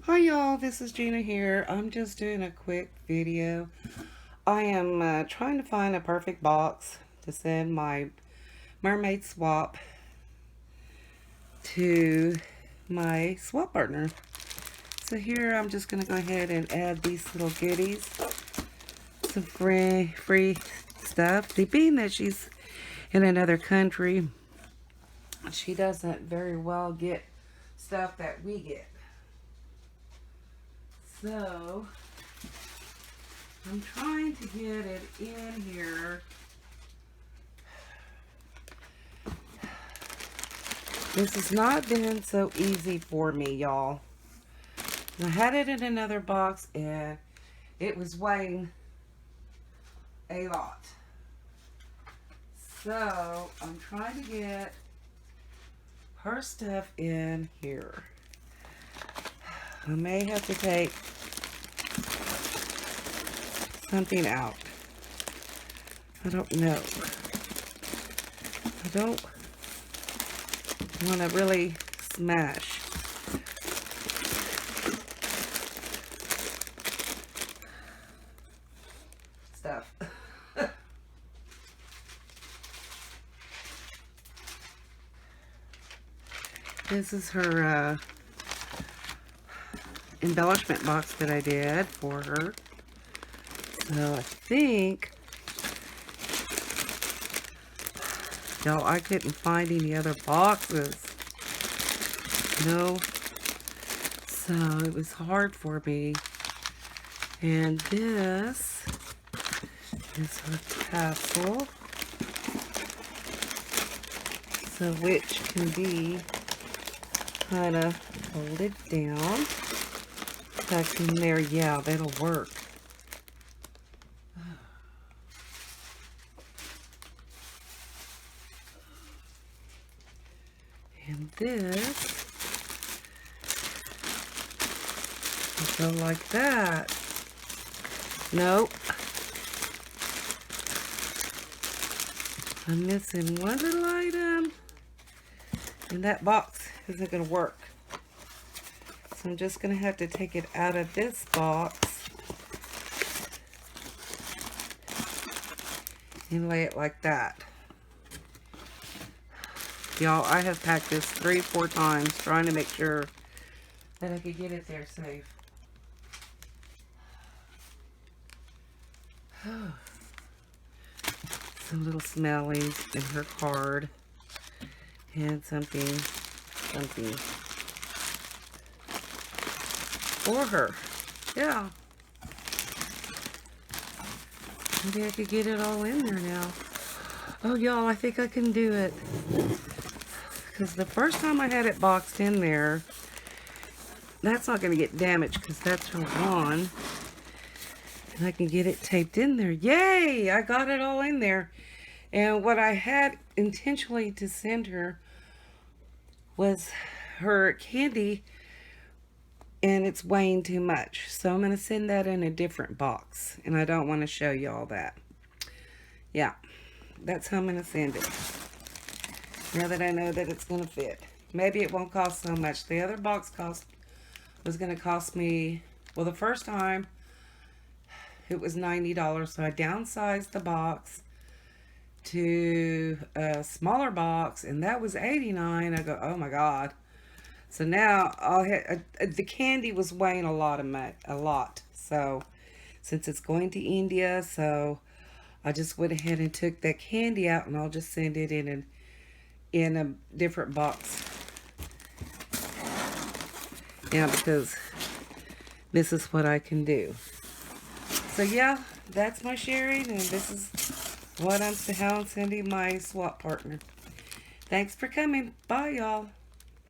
Hi y'all, this is Gina here. I'm just doing a quick video. I am trying to find a perfect box to send my mermaid swap to my swap partner. So here I'm just going to go ahead and add these little goodies. Some free stuff. Being that she's in another country, she doesn't very well get stuff that we get. So I'm trying to get it in here. This has not been so easy for me, y'all. I had it in another box and it was weighing a lot. So I'm trying to get her stuff in here. I may have to take something out. I don't know. I don't want to really smash. Stuff. This is her embellishment box that I did for her. So I think, y'all, I couldn't find any other boxes. No. So it was hard for me. And this is her tassel. So which can be kind of folded down. Back in there, yeah, that'll work. And this will go like that. Nope. I'm missing one little item. And that box isn't going to work. So I'm just going to have to take it out of this box and lay it like that. Y'all, I have packed this 3-4 times trying to make sure that I could get it there safe. Some little smellies in her card. And something for her. Yeah. Maybe I could get it all in there now. Oh, y'all, I think I can do it. Because the first time I had it boxed in there, that's not going to get damaged because that's her wand. And I can get it taped in there. Yay! I got it all in there. And what I had intentionally to send her was her candy, and it's weighing too much. So I'm going to send that in a different box. And I don't want to show you all that. Yeah, that's how I'm going to send it. Now that I know that it's going to fit. Maybe it won't cost so much. The other box was going to cost me, well, the first time it was $90. So I downsized the box to a smaller box, and that was $89. I go, oh my God. So now the candy was weighing a lot. So since it's going to India, so I just went ahead and took that candy out, and I'll just send it in a different box. Yeah, because this is what I can do. So yeah, that's my sharing, and this is how I'm sending my swap partner. Thanks for coming. Bye, y'all.